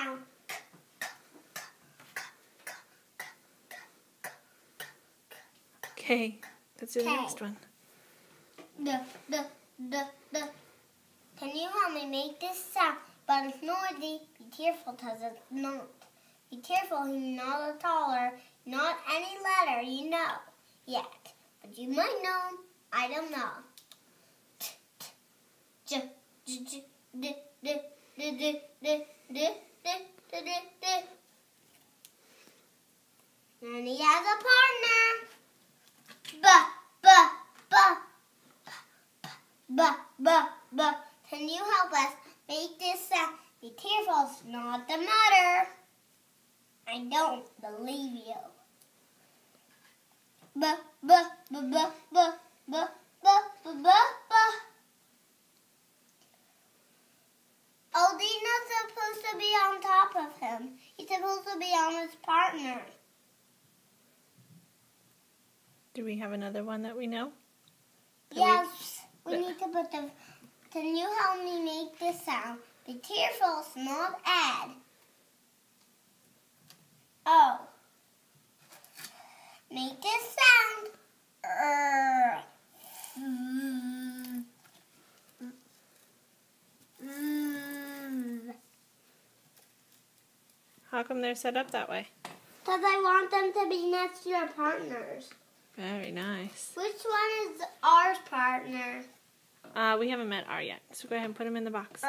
sound. Okay, let's do the next one. Can you help me make this sound? But it's noisy. Be careful, because it's not. Be careful, he's not a taller, not any letter you know yet. But you might know. I don't know. And he has a partner. Can you help us make this sound? Be careful, it's not the matter. I don't believe you. Aldina's supposed to be on top of him. He's supposed to be on his partner. Do we have another one that we know? Yes, we need to put the... Can you help me make this sound? Be careful, it's not ad. Oh. Make this sound. How come they're set up that way? Because I want them to be next to your partners. Very nice. Which one is our partner? We haven't met R yet, so go ahead and put him in the box.